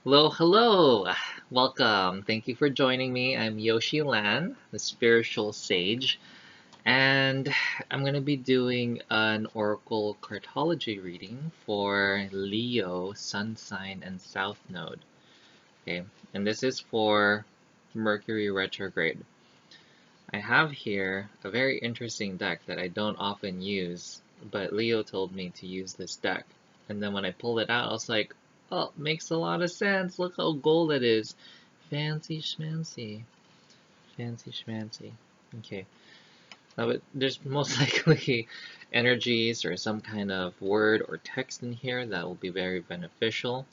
Hello, hello! Welcome. Thank you for joining me. I'm Yoshi Lan, the spiritual sage, and I'm going to be doing an oracle cartology reading for Leo, Sun sign, and South Node. Okay, and this is for Mercury Retrograde. I have here a very interesting deck that I don't often use, but Leo told me to use this deck. And then when I pulled it out, I was like, oh, it makes a lot of sense. Look how gold it is. Fancy schmancy. Fancy schmancy. Okay. But there's most likely energies or some kind of word or text in here that will be very beneficial.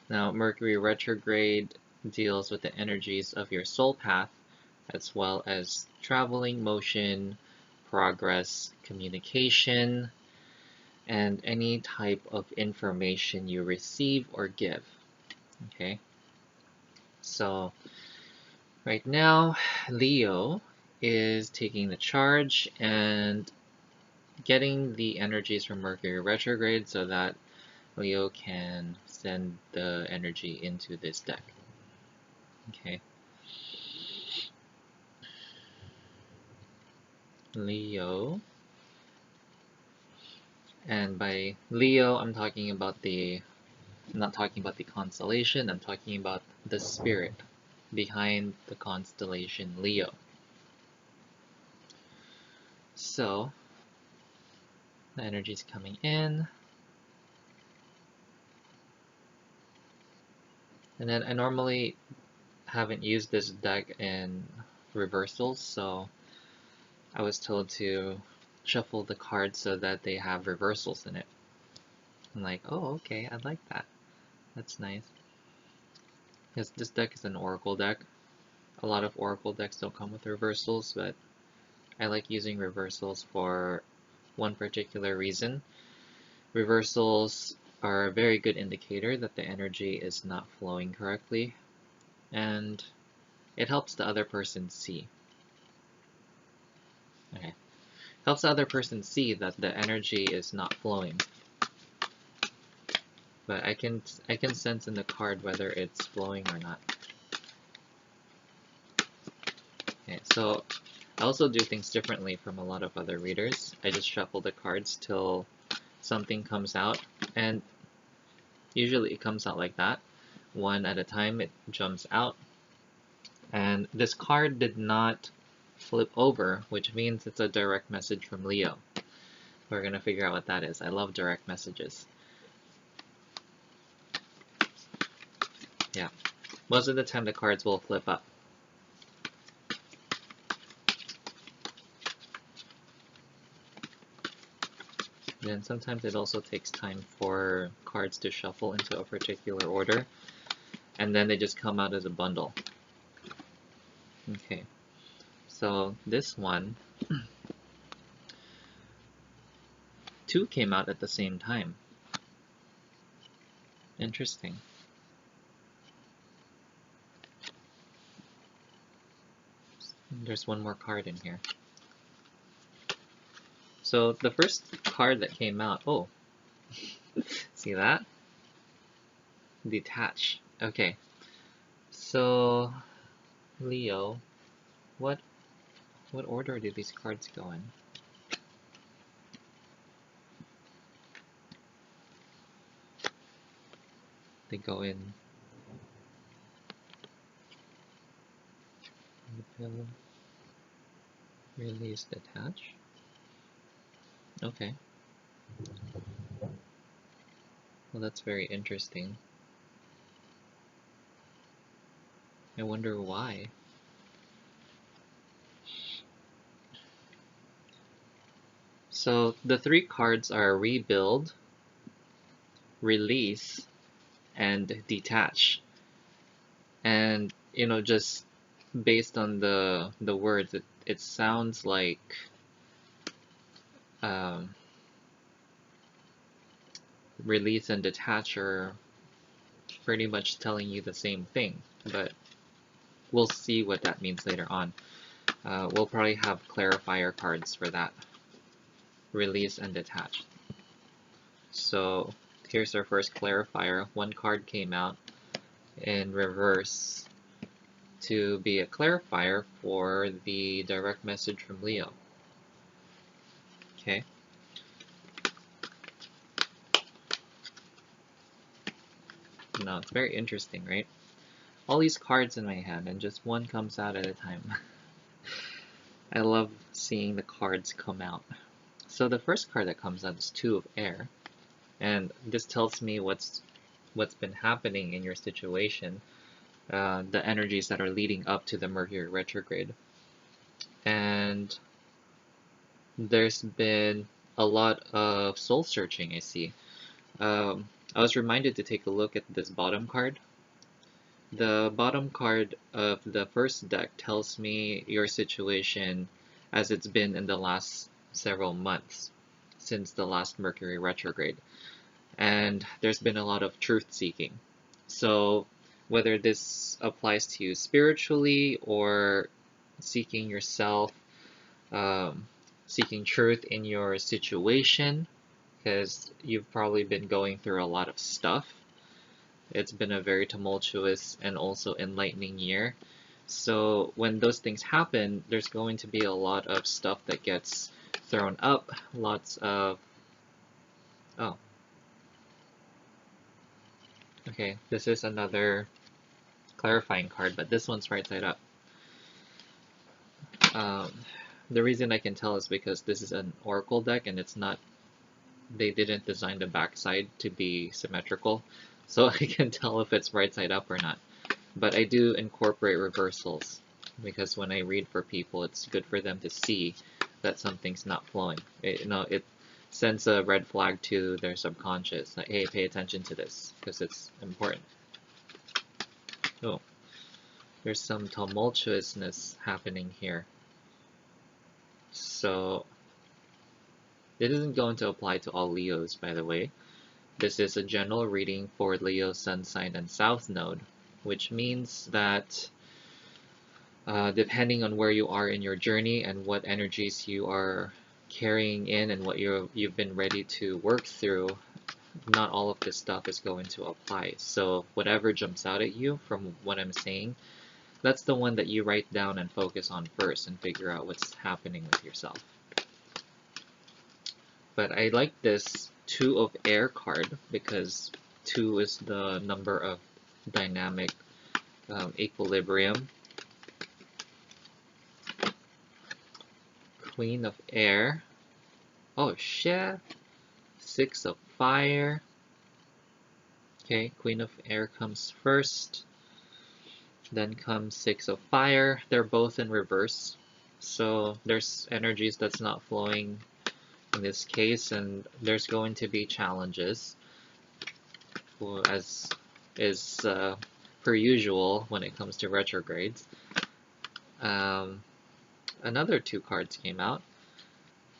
Now, Mercury retrograde deals with the energies of your soul path, as well as traveling, motion, progress, communication, and any type of information you receive or give. Okay, so right now, Leo is taking the charge and getting the energies from Mercury retrograde so that Leo can send the energy into this deck. Okay. Leo. And by Leo, I'm not talking about the constellation, I'm talking about the spirit behind the constellation Leo. So, the energy is coming in. And then I normally haven't used this deck in reversals, so I was told to shuffle the cards so that they have reversals in it. I'm like, oh, okay, I like that. That's nice. Because this deck is an oracle deck. A lot of oracle decks don't come with reversals, but I like using reversals for one particular reason. Reversals are a very good indicator that the energy is not flowing correctly, and it helps the other person see. Okay. Helps the other person see that the energy is not flowing. But I can sense in the card whether it's flowing or not. Okay, so I also do things differently from a lot of other readers. I just shuffle the cards till something comes out, and usually it comes out like that. One at a time it jumps out. And this card did not flip over, which means it's a direct message from Leo. We're going to figure out what that is. I love direct messages. Yeah. Most of the time the cards will flip up. And sometimes it also takes time for cards to shuffle into a particular order, and then they just come out as a bundle. Okay, so this one, two came out at the same time. Interesting. There's one more card in here. So the first card that came out, oh, see that? Detach. Okay, so Leo, what order do these cards go in? They go in repel, release, detach. Okay. Well, that's very interesting. I wonder why. So the three cards are rebuild, release, and detach. And just based on the words, it sounds like release and detach are pretty much telling you the same thing, but we'll see what that means later on. We'll probably have clarifier cards for that. Release and detach. So here's our first clarifier. One card came out. in reverse to be a clarifier for the direct message from Leo. Okay. Now, it's very interesting, right? All these cards in my hand, and just one comes out at a time. I love seeing the cards come out. So the first card that comes out is Two of Air, and this tells me what's been happening in your situation, the energies that are leading up to the Mercury retrograde. And there's been a lot of soul searching, I see. I was reminded to take a look at this bottom card. The bottom card of the first deck tells me your situation as it's been in the last several months since the last Mercury retrograde. And there's been a lot of truth seeking. So whether this applies to you spiritually or seeking yourself, seeking truth in your situation, because you've probably been going through a lot of stuff. It's been a very tumultuous and also enlightening year. So when those things happen, there's going to be a lot of stuff that gets thrown up, lots of... Oh. Okay, this is another clarifying card, but this one's right side up. The reason I can tell is because this is an oracle deck and it's not, they didn't design the backside to be symmetrical, so I can tell if it's right side up or not. But I do incorporate reversals because when I read for people, it's good for them to see that something's not flowing. It sends a red flag to their subconscious, like, hey, pay attention to this because it's important. Oh, there's some tumultuousness happening here. So it isn't going to apply to all Leos, by the way. This is a general reading for Leo, Sun sign, and South Node, which means that depending on where you are in your journey and what energies you are carrying in and what you've been ready to work through, not all of this stuff is going to apply. So whatever jumps out at you from what I'm saying, that's the one that you write down and focus on first and figure out what's happening with yourself. But I like this Two of Air card because 2 is the number of dynamic equilibrium. Queen of Air. Oh shit. 6 of Fire. Okay, Queen of Air comes first. Then comes 6 of Fire. They're both in reverse. So there's energies that's not flowing in this case, and there's going to be challenges, as is per usual when it comes to retrogrades. Another 2 cards came out.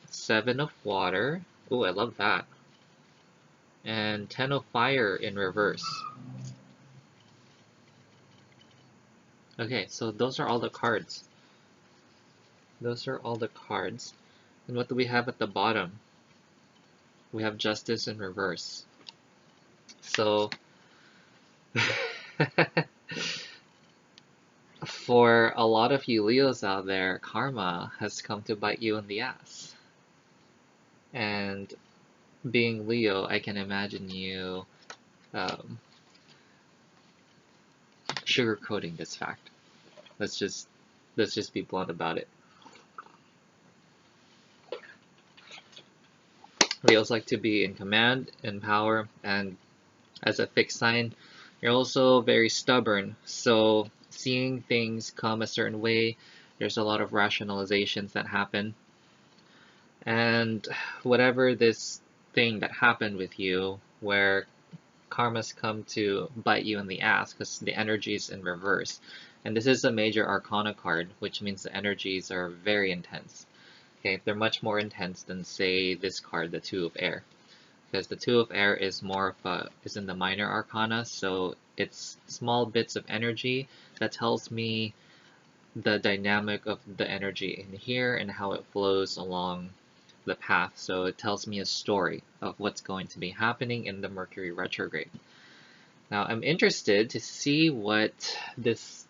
7 of Water. Ooh, I love that. And 10 of Fire in reverse. Okay, so those are all the cards. Those are all the cards. And what do we have at the bottom? We have Justice in reverse. So, for a lot of you Leos out there, karma has come to bite you in the ass. And being Leo, I can imagine you sugarcoating this fact. Let's just be blunt about it. Leos like to be in command, in power, and as a fixed sign, you're also very stubborn. So seeing things come a certain way, there's a lot of rationalizations that happen. And whatever this thing that happened with you, where karma's come to bite you in the ass because the energy is in reverse. And this is a major arcana card, which means the energies are very intense. Okay, they're much more intense than, say, this card, the Two of Air. Because the Two of Air is more of is in the minor arcana, so it's small bits of energy that tells me the dynamic of the energy in here and how it flows along the path. So it tells me a story of what's going to be happening in the Mercury retrograde. Now I'm interested to see what this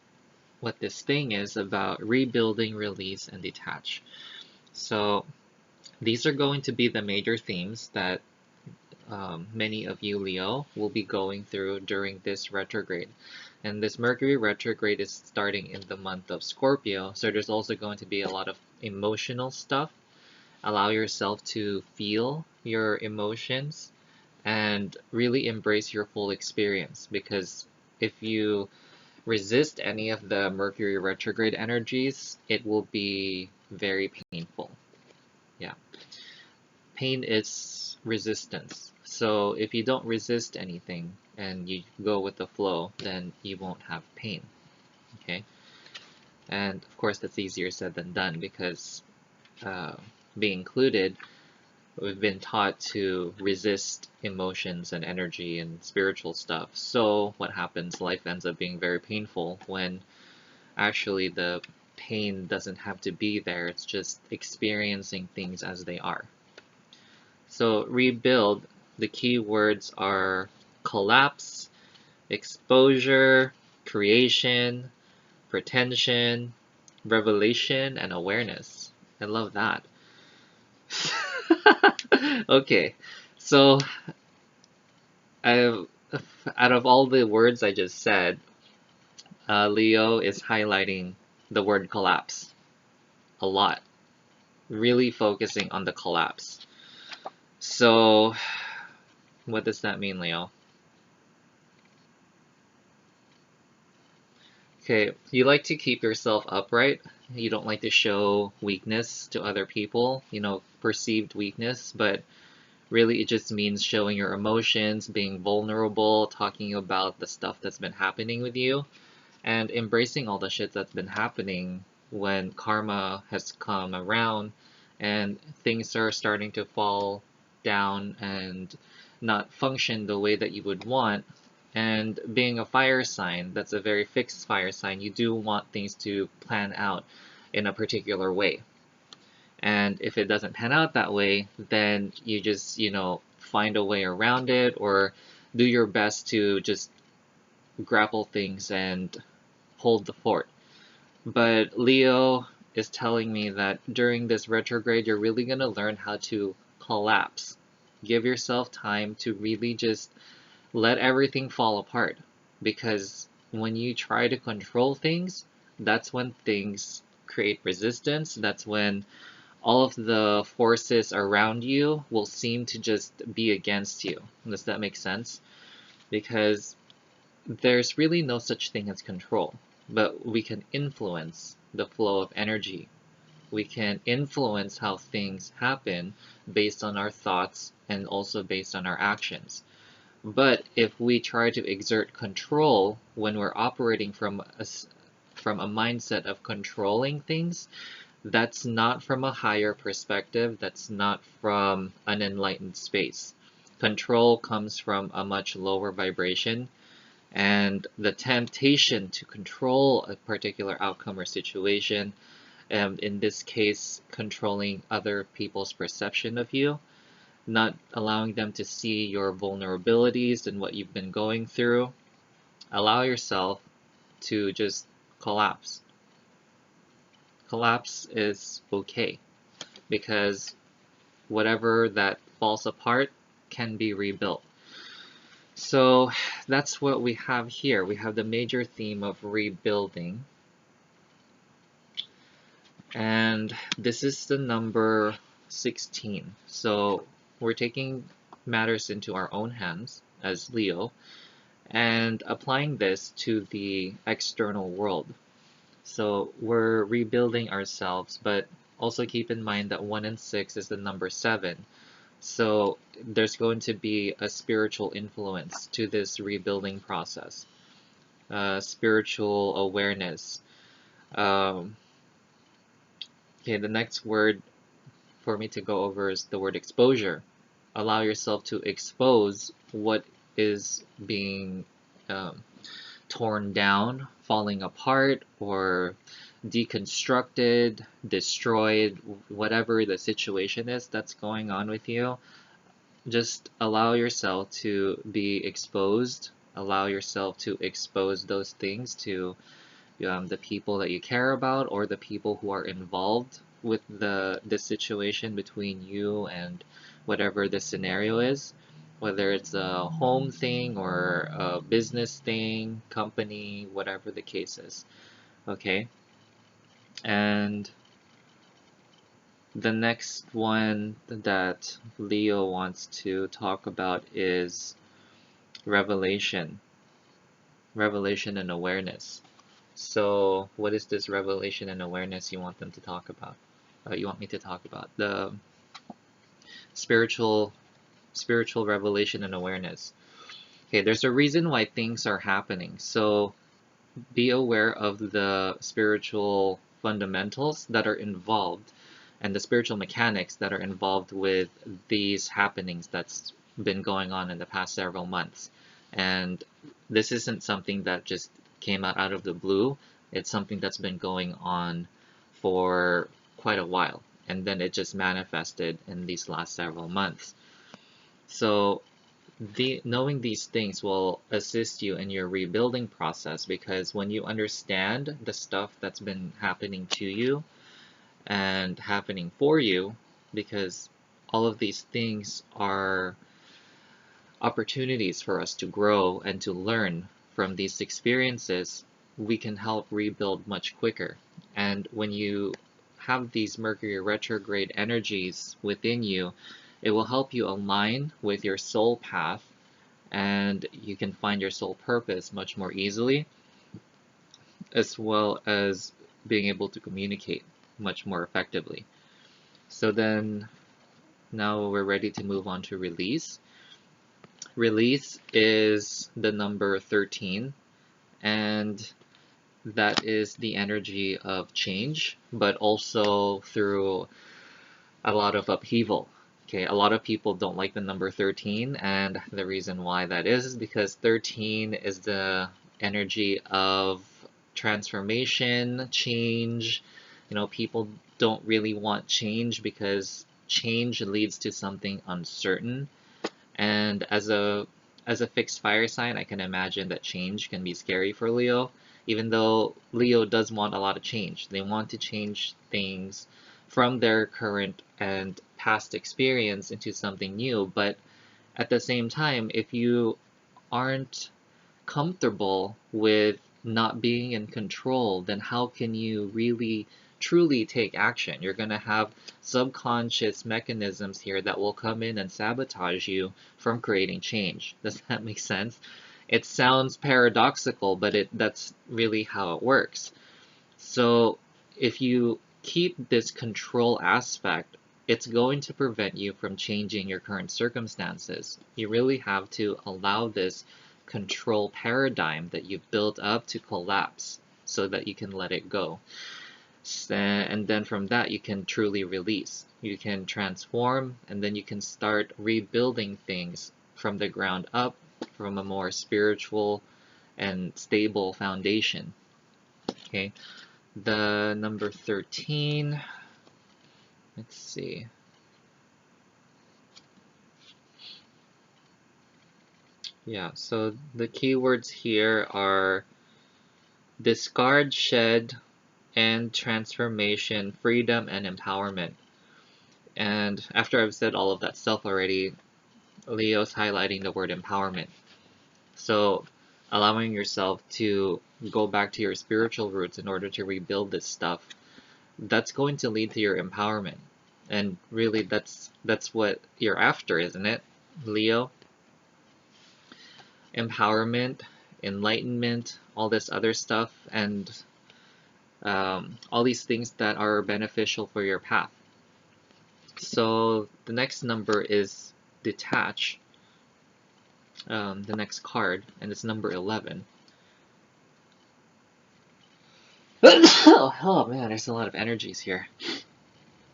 thing is about rebuilding, release, and detach. So these are going to be the major themes that many of you, Leo, will be going through during this retrograde. And this Mercury retrograde is starting in the month of Scorpio, so there's also going to be a lot of emotional stuff. Allow yourself to feel your emotions and really embrace your full experience, because if you resist any of the Mercury retrograde energies, it will be very painful. Yeah. Pain is resistance. So if you don't resist anything and you go with the flow, then you won't have pain. Okay? And of course, that's easier said than done, because uh, being included, we've been taught to resist emotions and energy and spiritual stuff. So what happens? Life ends up being very painful when actually the pain doesn't have to be there. It's just experiencing things as they are. So rebuild, the key words are collapse, exposure, creation, pretension, revelation, and awareness. I love that. Okay, so I, out of all the words I just said, Leo is highlighting the word collapse a lot, really focusing on the collapse. So, what does that mean, Leo? Okay, you like to keep yourself upright. You don't like to show weakness to other people, perceived weakness, but really it just means showing your emotions, being vulnerable, talking about the stuff that's been happening with you, and embracing all the shit that's been happening when karma has come around and things are starting to fall down and not function the way that you would want. And being a fire sign, that's a very fixed fire sign, you do want things to plan out in a particular way. And if it doesn't pan out that way, then you just, find a way around it, or do your best to just grapple things and hold the fort. But Leo is telling me that during this retrograde, you're really going to learn how to collapse. Give yourself time to really just let everything fall apart. Because when you try to control things, that's when things create resistance. That's when all of the forces around you will seem to just be against you. Does that make sense? Because there's really no such thing as control, but we can influence the flow of energy. We can influence how things happen based on our thoughts and also based on our actions. But if we try to exert control when we're operating from a mindset of controlling things, that's not from a higher perspective, that's not from an enlightened space. Control comes from a much lower vibration, and the temptation to control a particular outcome or situation, in this case, controlling other people's perception of you, not allowing them to see your vulnerabilities and what you've been going through. Allow yourself to just collapse. Collapse is okay, because whatever that falls apart can be rebuilt. So that's what we have here. We have the major theme of rebuilding. And this is the number 16. So we're taking matters into our own hands as Leo and applying this to the external world. So we're rebuilding ourselves, but also keep in mind that 1 and 6 is the number 7. So there's going to be a spiritual influence to this rebuilding process, spiritual awareness. Okay, the next word for me to go over is the word exposure. Allow yourself to expose what is being torn down, falling apart, or deconstructed, destroyed, whatever the situation is that's going on with you. Just allow yourself to be exposed allow yourself to expose those things to the people that you care about, or the people who are involved with the situation between you and whatever the scenario is, whether it's a home thing or a business thing, company, whatever the case is. Okay, and the next one that Leo wants to talk about is revelation, revelation and awareness. So, what is this revelation and awareness you want them to talk about? You want me to talk about the spiritual, spiritual revelation and awareness. Okay, there's a reason why things are happening. So, be aware of the spiritual fundamentals that are involved and the spiritual mechanics that are involved with these happenings that's been going on in the past several months. And this isn't something that just came out of the blue. It's something that's been going on for quite a while, and then it just manifested in these last several months. So knowing these things will assist you in your rebuilding process, because when you understand the stuff that's been happening to you and happening for you, because all of these things are opportunities for us to grow and to learn from these experiences, we can help rebuild much quicker. And when you have these Mercury retrograde energies within you, it will help you align with your soul path, and you can find your soul purpose much more easily, as well as being able to communicate much more effectively. So then, now we're ready to move on to release. Release is the number 13, and that is the energy of change, but also through a lot of upheaval. Okay, a lot of people don't like the number 13, and the reason why that is because 13 is the energy of transformation, change. You know, people don't really want change because change leads to something uncertain. And as a fixed fire sign, I can imagine that change can be scary for Leo, even though Leo does want a lot of change. They want to change things from their current and past experience into something new, but at the same time, if you aren't comfortable with not being in control, then how can you really truly take action? You're going to have subconscious mechanisms here that will come in and sabotage you from creating change. Does that make sense? It sounds paradoxical, but that's really how it works. So if you keep this control aspect, it's going to prevent you from changing your current circumstances. You really have to allow this control paradigm that you've built up to collapse so that you can let it go. And then from that, you can truly release. You can transform, and then you can start rebuilding things from the ground up, from a more spiritual and stable foundation. Okay, the number 13, let's see. Yeah, so the keywords here are discard, shed, and transformation, freedom, and empowerment. And after I've said all of that stuff already, Leo's highlighting the word empowerment. So allowing yourself to go back to your spiritual roots in order to rebuild this stuff, that's going to lead to your empowerment. And really, that's what you're after, isn't it, Leo? Empowerment, enlightenment, all this other stuff, and all these things that are beneficial for your path. So the next number is detach, the next card, and it's number 11. Oh man, there's a lot of energies here.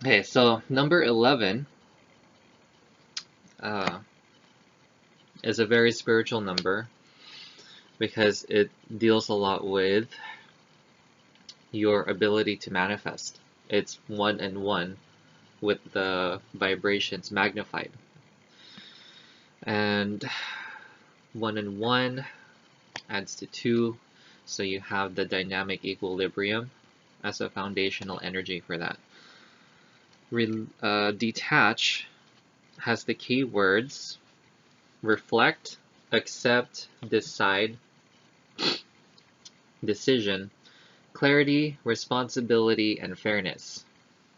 Okay, so number 11 is a very spiritual number because it deals a lot with your ability to manifest. It's 1 and 1 with the vibrations magnified. And 1 and 1 adds to 2. So you have the dynamic equilibrium as a foundational energy for that. Detach has the key words reflect, accept, decide, decision, clarity, responsibility, and fairness.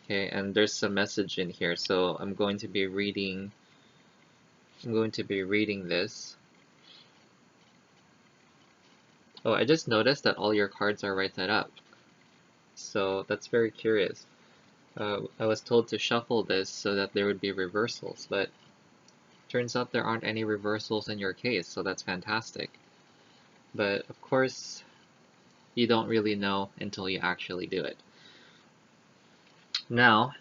Okay, and there's some message in here, so I'm going to be reading this. Oh, I just noticed that all your cards are right side up. So that's very curious. I was told to shuffle this so that there would be reversals, but turns out there aren't any reversals in your case, so that's fantastic. But of course, you don't really know until you actually do it. Now,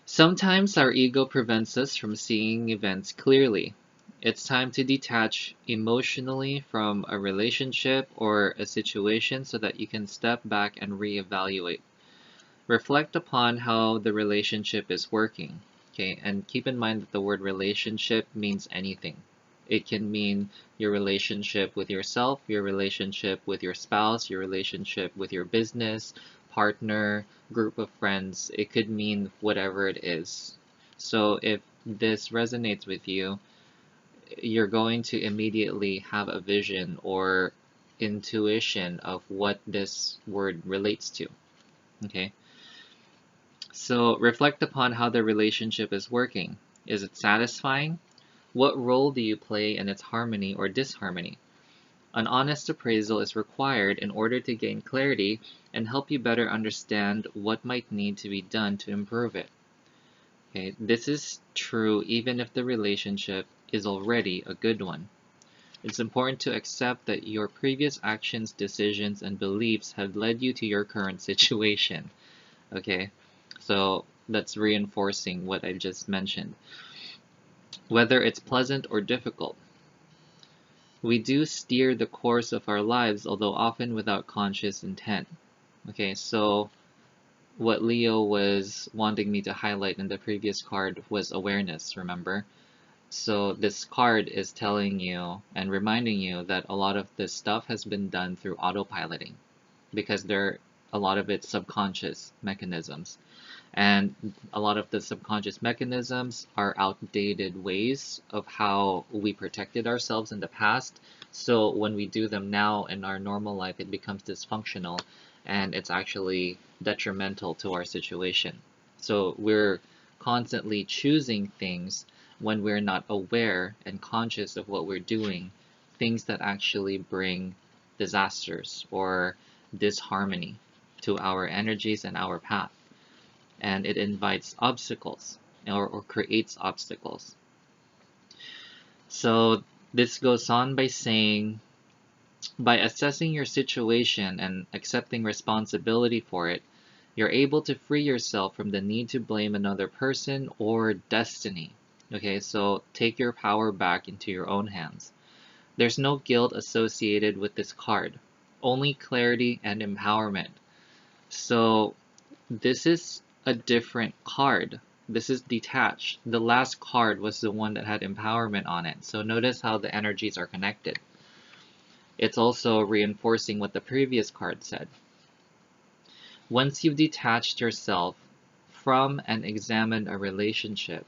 sometimes our ego prevents us from seeing events clearly. It's time to detach emotionally from a relationship or a situation so that you can step back and reevaluate. Reflect upon how the relationship is working. Okay, and keep in mind that the word relationship means anything. It can mean your relationship with yourself, your relationship with your spouse, your relationship with your business, partner, group of friends. It could mean whatever it is. So if this resonates with you, you're going to immediately have a vision or intuition of what this word relates to. Okay? So reflect upon how the relationship is working. Is it satisfying? What role do you play in its harmony or disharmony? An honest appraisal is required in order to gain clarity and help you better understand what might need to be done to improve it. Okay, this is true even if the relationship is already a good one. It's important to accept that your previous actions, decisions, and beliefs have led you to your current situation. Okay, so that's reinforcing what I just mentioned. Whether it's pleasant or difficult, we do steer the course of our lives, although often without conscious intent. Okay, so what Leo was wanting me to highlight in the previous card was awareness, remember? So this card is telling you and reminding you that a lot of this stuff has been done through autopiloting because a lot of it's subconscious mechanisms. And a lot of the subconscious mechanisms are outdated ways of how we protected ourselves in the past. So when we do them now in our normal life, it becomes dysfunctional and it's actually detrimental to our situation. So we're constantly choosing things when we're not aware and conscious of what we're doing, things that actually bring disasters or disharmony to our energies and our path. And it invites obstacles or creates obstacles. So this goes on by saying, by assessing your situation and accepting responsibility for it, you're able to free yourself from the need to blame another person or destiny. Okay, so take your power back into your own hands. There's no guilt associated with this card, only clarity and empowerment. So this is a different card. This is detached. The last card was the one that had empowerment on it. So notice how the energies are connected. It's also reinforcing what the previous card said. Once you've detached yourself from and examined a relationship,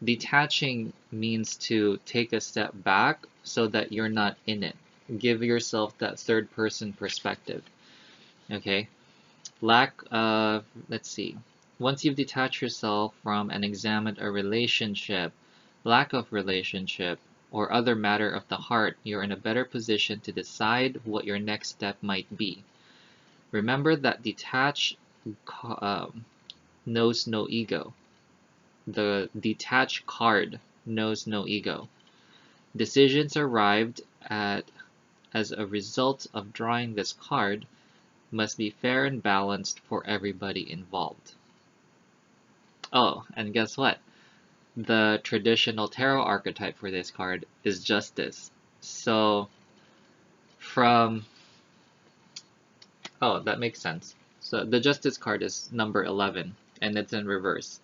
detaching means to take a step back so that you're not in it. Give yourself that third person perspective. Okay? Let's see. Once you've detached yourself from and examined a relationship, lack of relationship, or other matter of the heart, you're in a better position to decide what your next step might be. Remember that detached knows no ego. The detached card knows no ego. Decisions arrived at as a result of drawing this card must be fair and balanced for everybody involved. Oh, and guess what? The traditional tarot archetype for this card is Justice. So oh, that makes sense. So the Justice card is number 11 and it's in reverse.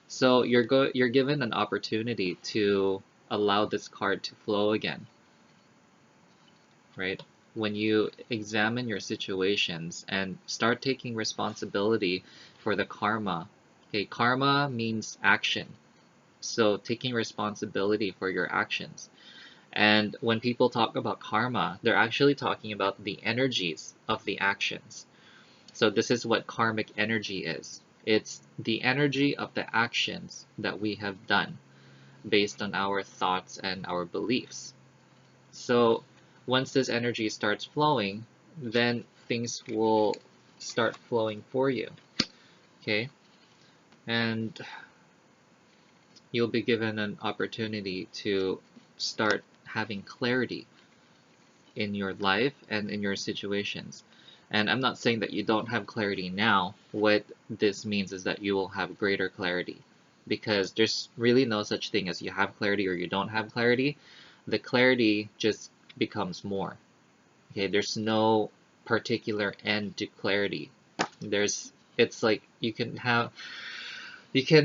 So you're given an opportunity to allow this card to flow again. right? When you examine your situations and start taking responsibility for the karma. Okay, karma means action. So taking responsibility for your actions. And when people talk about karma, they're actually talking about the energies of the actions. So this is what karmic energy is. It's the energy of the actions that we have done based on our thoughts and our beliefs. So once this energy starts flowing, then things will start flowing for you. Okay? And you'll be given an opportunity to start having clarity in your life and in your situations. And I'm not saying that you don't have clarity now. What this means is that you will have greater clarity, because there's really no such thing as you have clarity or you don't have clarity. The clarity just becomes more. Okay, there's no particular end to clarity. It's like you can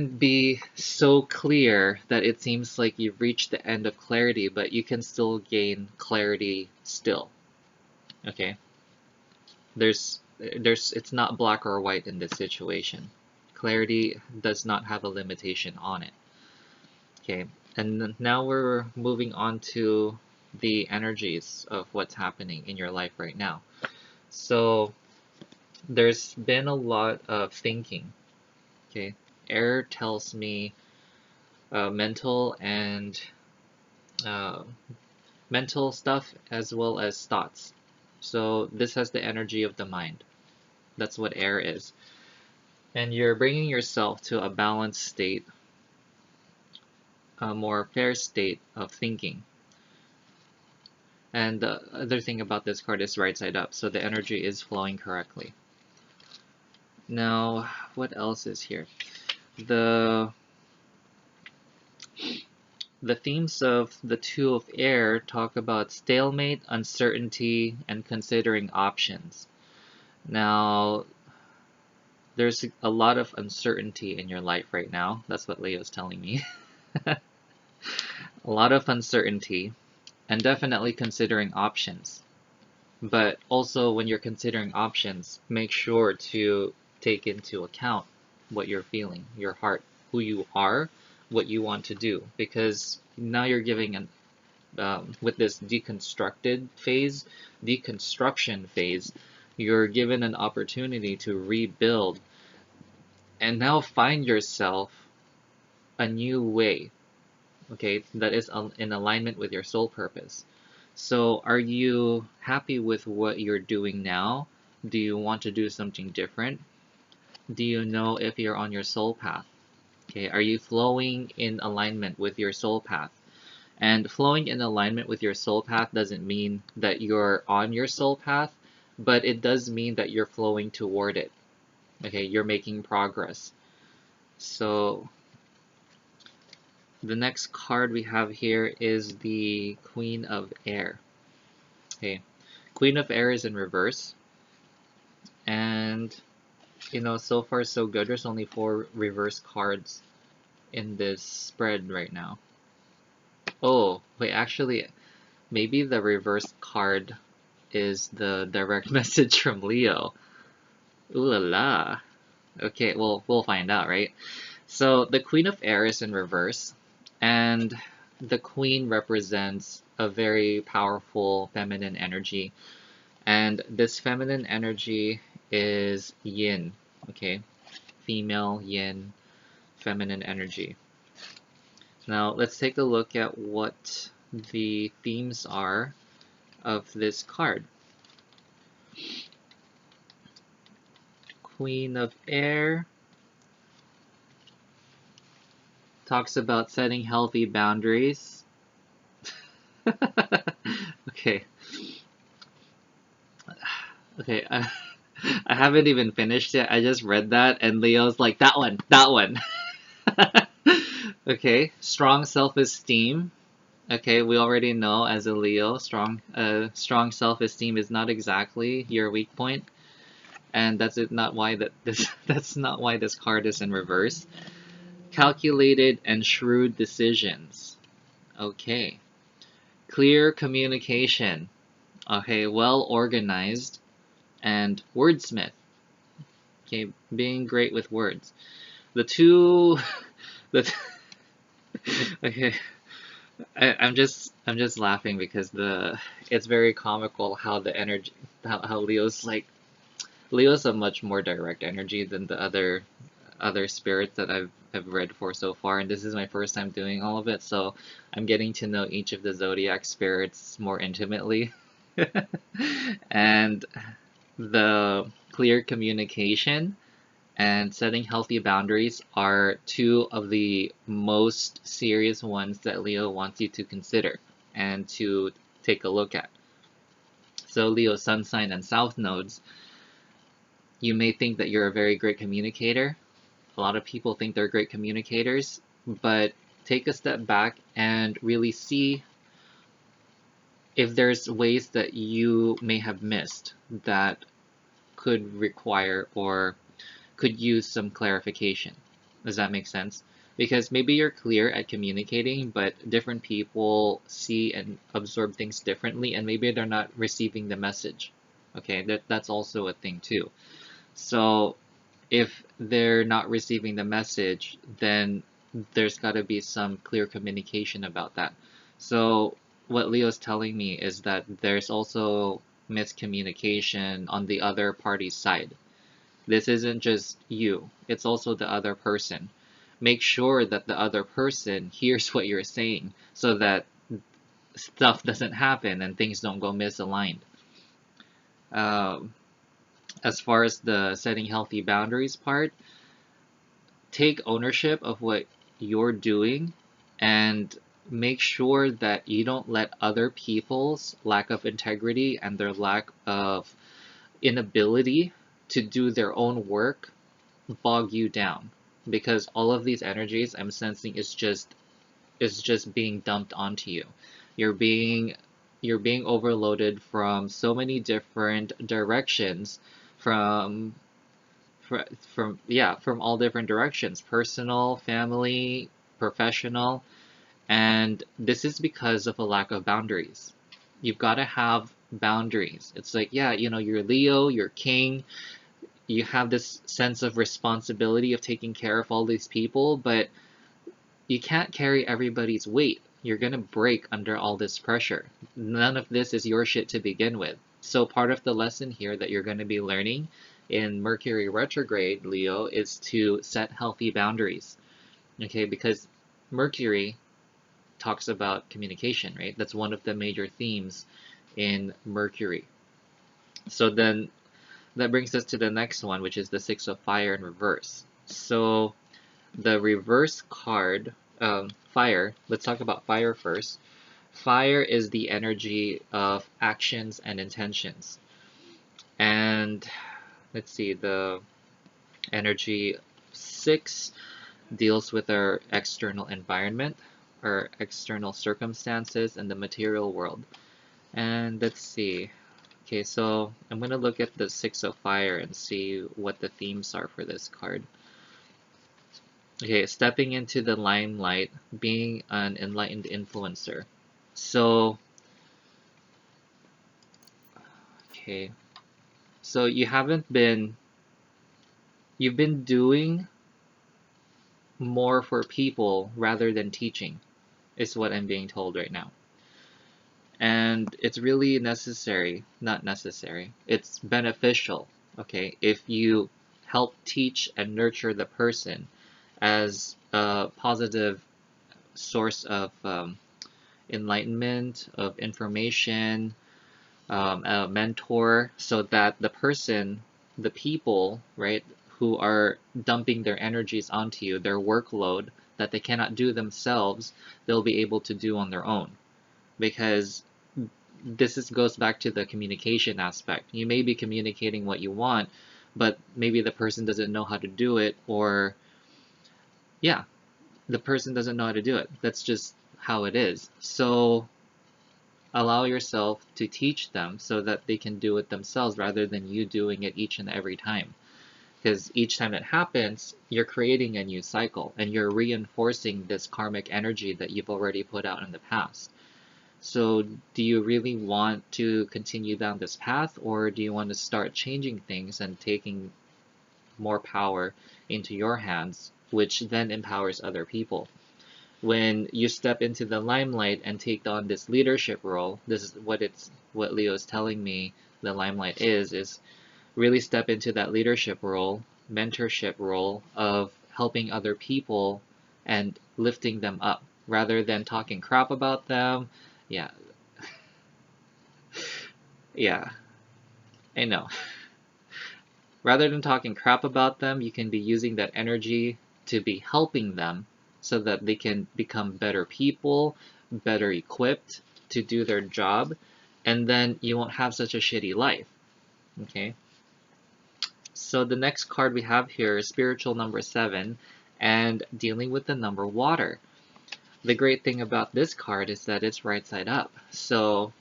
be so clear that it seems like you've reached the end of clarity, but you can still gain clarity still. Okay? It's not black or white in this situation. Clarity does not have a limitation on it. Okay? And now we're moving on to the energies of what's happening in your life right now. So there's been a lot of thinking. Okay? Air tells me mental and uh, mental stuff as well as thoughts. So this has the energy of the mind. That's what air is. And you're bringing yourself to a balanced state, a more fair state of thinking. And the other thing about this card is right side up, so the energy is flowing correctly. Now, what else is here? The themes of the Two of Air talk about stalemate, uncertainty, and considering options. Now, there's a lot of uncertainty in your life right now. That's what Leo's telling me. A lot of uncertainty, and definitely considering options. But also, when you're considering options, make sure to take into account what you're feeling, your heart, who you are, what you want to do. Because now you're giving with this deconstruction phase, you're given an opportunity to rebuild and now find yourself a new way, okay, that is in alignment with your soul purpose. So are you happy with what you're doing now? Do you want to do something different? Do you know if you're on your soul path? Okay, are you flowing in alignment with your soul path? And flowing in alignment with your soul path doesn't mean that you're on your soul path, but it does mean that you're flowing toward it. Okay, you're making progress. So the next card we have here is the Queen of Air. Okay, Queen of Air is in reverse. And, so far so good. There's only 4 reverse cards in this spread right now. Oh, wait, actually, maybe the reverse card is the direct message from Leo. Ooh la la. Okay, well, we'll find out, right? So the Queen of Air is in reverse, and the Queen represents a very powerful feminine energy. And this feminine energy is yin, okay? Female yin, feminine energy. Now, let's take a look at what the themes are of this card. Queen of Air talks about setting healthy boundaries. Okay. Okay, I haven't even finished it. I just read that, and Leo's like, that one, that one. Okay, strong self-esteem. Okay, we already know as a Leo, strong self-esteem is not exactly your weak point, and that's not why this card is in reverse. Calculated and shrewd decisions. Okay. Clear communication. Okay, well organized and wordsmith. Okay, being great with words. The two, the okay. I'm just laughing because it's very comical how the energy how Leo's a much more direct energy than the other spirits that I've read for so far, and this is my first time doing all of it, so I'm getting to know each of the zodiac spirits more intimately. And the clear communication and setting healthy boundaries are two of the most serious ones that Leo wants you to consider and to take a look at. So Leo sun sign and south nodes, you may think that you're a very great communicator. A lot of people think they're great communicators, but take a step back and really see if there's ways that you may have missed that could require or could use some clarification. Does that make sense? Because maybe you're clear at communicating, but different people see and absorb things differently, and maybe they're not receiving the message. Okay, that's also a thing too. So if they're not receiving the message, then there's got to be some clear communication about that. So what Leo's telling me is that there's also miscommunication on the other party's side. This isn't just you, it's also the other person. Make sure that the other person hears what you're saying so that stuff doesn't happen and things don't go misaligned. Um, as far as the setting healthy boundaries part, take ownership of what you're doing and make sure that you don't let other people's lack of integrity and their lack of inability to do their own work bog you down, because all of these energies I'm sensing is just being dumped onto you. You're being you're being overloaded from so many different directions, from from all different directions, personal, family, professional, and this is because of a lack of boundaries. You've got to have boundaries. It's like, yeah, you're Leo, you're king, you have this sense of responsibility of taking care of all these people, but you can't carry everybody's weight. You're gonna break under all this pressure. None of this is your shit to begin with. So part of the lesson here that you're gonna be learning in Mercury Retrograde, Leo, is to set healthy boundaries. Okay, because Mercury talks about communication, right? That's one of the major themes in Mercury. So then that brings us to the next one, which is the Six of Fire in reverse. So the reverse card, fire, let's talk about fire first. Fire is the energy of actions and intentions. And let's see, the energy 6 deals with our external environment, our external circumstances, and the material world. And let's see. Okay, so I'm going to look at the Six of Fire and see what the themes are for this card. Okay, stepping into the limelight, being an enlightened influencer. So, okay, so you've been doing more for people rather than teaching, is what I'm being told right now. And it's really necessary, not necessary, it's beneficial, okay, if you help teach and nurture the person as a positive source of enlightenment, of information, a mentor, so that the person, the people, right, who are dumping their energies onto you, their workload that they cannot do themselves, they'll be able to do on their own. Because goes back to the communication aspect. You may be communicating what you want, but maybe the person doesn't know how to do it, or yeah, the person doesn't know how to do it. That's just how it is. So allow yourself to teach them so that they can do it themselves rather than you doing it each and every time. Because each time it happens, you're creating a new cycle and you're reinforcing this karmic energy that you've already put out in the past. So do you really want to continue down this path, or do you want to start changing things and taking more power into your hands, which then empowers other people? When you step into the limelight and take on this leadership role, this is what Leo is telling me the limelight is really step into that leadership role, mentorship role of helping other people and lifting them up rather than talking crap about them. Yeah, yeah, I know. Rather than talking crap about them, you can be using that energy to be helping them so that they can become better people, better equipped to do their job, and then you won't have such a shitty life. Okay? So the next card we have here is spiritual number 7 and dealing with the number water. The great thing about this card is that it's right side up. So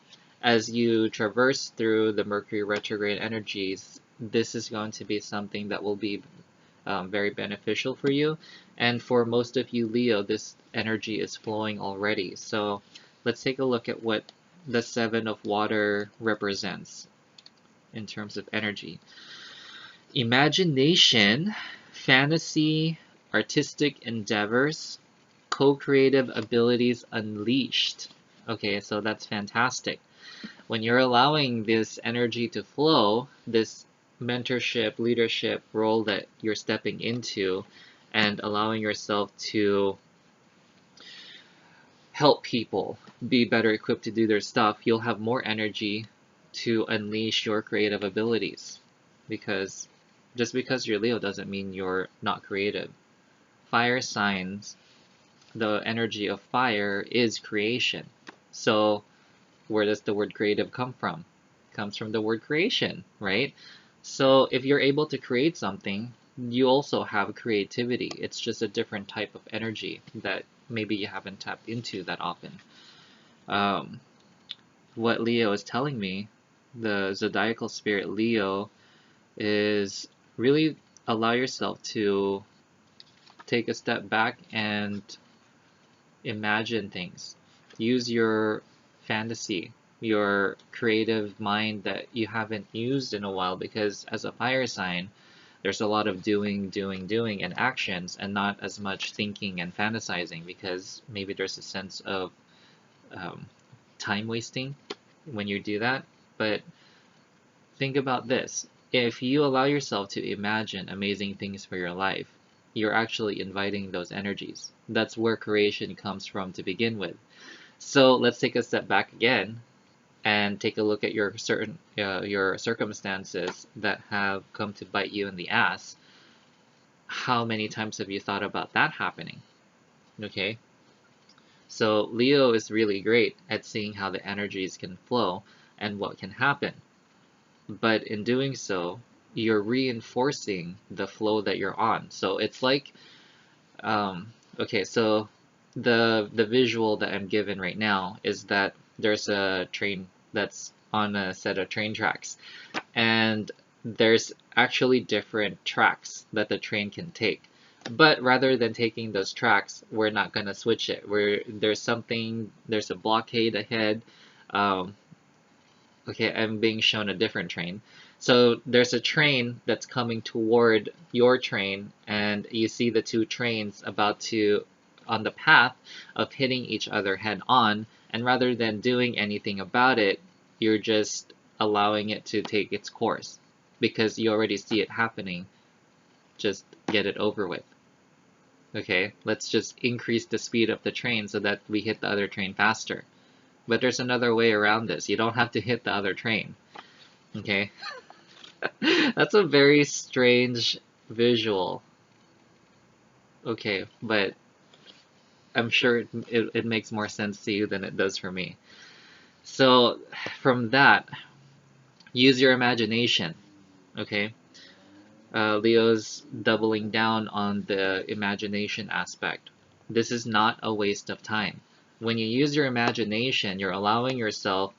as you traverse through the Mercury retrograde energies, this is going to be something that will be very beneficial for you. And for most of you, Leo, this energy is flowing already. So let's take a look at what the 7 of water represents in terms of energy. Imagination, fantasy, artistic endeavors, co-creative abilities unleashed. Okay, so that's fantastic. When you're allowing this energy to flow, this mentorship, leadership role that you're stepping into, and allowing yourself to help people be better equipped to do their stuff, you'll have more energy to unleash your creative abilities. Because just because you're Leo doesn't mean you're not creative. Fire signs, the energy of fire is creation. So where does the word creative come from? It comes from the word creation, right? So if you're able to create something, you also have creativity. It's just a different type of energy that maybe you haven't tapped into that often. What Leo is telling me, the Zodiacal Spirit Leo, is really allow yourself to take a step back and imagine things. Use your fantasy, your creative mind that you haven't used in a while, because as a fire sign, there's a lot of doing, and actions, and not as much thinking and fantasizing, because maybe there's a sense of time wasting when you do that. But think about this. If you allow yourself to imagine amazing things for your life, you're actually inviting those energies. That's where creation comes from to begin with. So let's take a step back again and take a look at your circumstances that have come to bite you in the ass. How many times have you thought about that happening? Okay, so Leo is really great at seeing how the energies can flow and what can happen. But in doing so, you're reinforcing the flow that you're on. So it's like, okay, so the visual that I'm given right now is that there's a train that's on a set of train tracks, and there's actually different tracks that the train can take. But rather than taking those tracks, we're not gonna switch it. There's a blockade ahead. Um, okay, I'm being shown a different train. So there's a train that's coming toward your train, and you see the two trains about to, on the path of hitting each other head on, and rather than doing anything about it, you're just allowing it to take its course because you already see it happening. Just get it over with. Okay, let's just increase the speed of the train so that we hit the other train faster. But there's another way around this. You don't have to hit the other train. Okay? That's a very strange visual. Okay, but I'm sure it makes more sense to you than it does for me. So from that, use your imagination. Okay? Leo's doubling down on the imagination aspect. This is not a waste of time. When you use your imagination, you're allowing yourself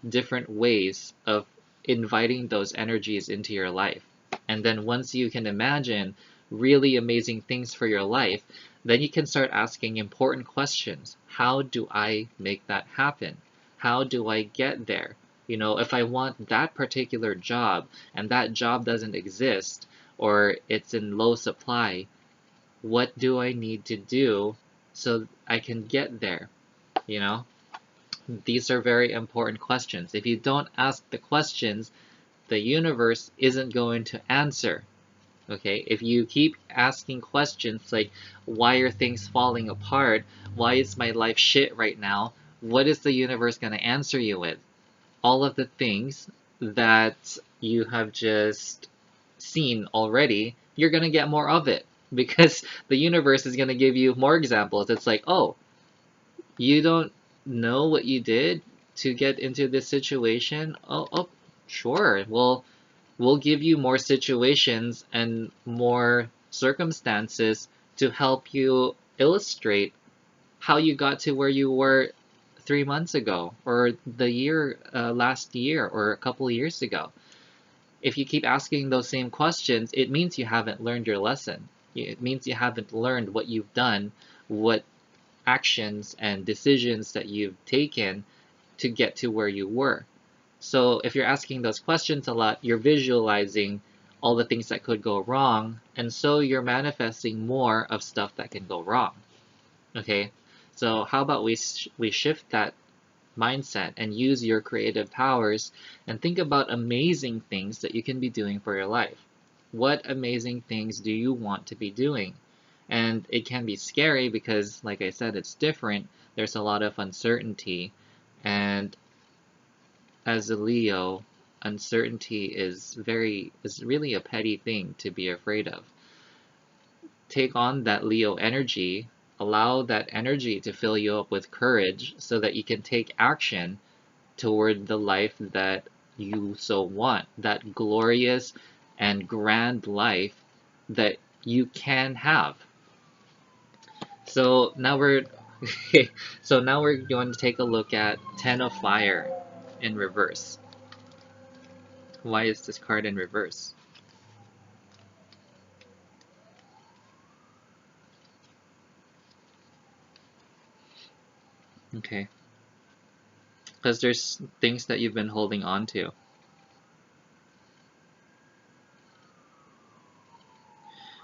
different ways of inviting those energies into your life. And then once you can imagine really amazing things for your life, then you can start asking important questions. How do I make that happen? How do I get there? You know, if I want that particular job and that job doesn't exist or it's in low supply, what do I need to do so I can get there? You know, these are very important questions. If you don't ask the questions, the universe isn't going to answer. Okay, if you keep asking questions like, why are things falling apart? Why is my life shit right now? What is the universe going to answer you with? All of the things that you have just seen already, you're going to get more of it because the universe is going to give you more examples. It's like, oh, you don't know what you did to get into this situation? Oh, sure. Well, we'll give you more situations and more circumstances to help you illustrate how you got to where you were 3 months ago or the year last year or a couple of years ago. If you keep asking those same questions, it means you haven't learned your lesson. It means you haven't learned what you've done, what actions and decisions that you've taken to get to where you were. So if you're asking those questions a lot, you're visualizing all the things that could go wrong, and so you're manifesting more of stuff that can go wrong. Okay, so how about we shift that mindset and use your creative powers and think about amazing things that you can be doing for your life. What amazing things do you want to be doing? And it can be scary because, like I said, it's different. There's a lot of uncertainty, and as a Leo, uncertainty is really a petty thing to be afraid of. Take on that Leo energy, allow that energy to fill you up with courage so that you can take action toward the life that you so want, that glorious and grand life that you can have. So now we're so now we're going to take a look at Ten of Fire in reverse. Why is this card in reverse? Okay. Because there's things that you've been holding on to.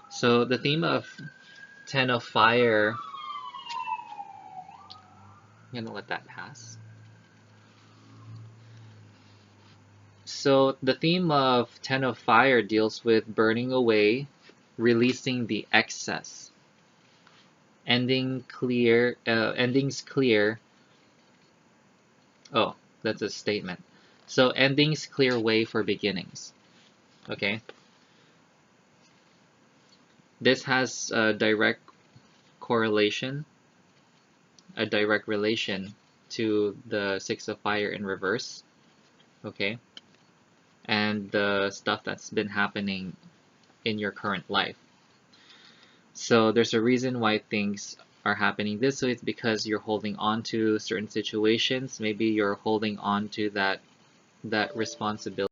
So the theme of Ten of Fire, I'm gonna let that pass. So the theme of Ten of Fire deals with burning away, releasing the excess, endings clear. Oh, that's a statement. So endings clear way for beginnings. Okay. This has a direct correlation, a direct relation to the Six of Fire in reverse. Okay. And the stuff that's been happening in your current life. So there's a reason why things are happening this way. It's because you're holding on to certain situations. Maybe you're holding on to that responsibility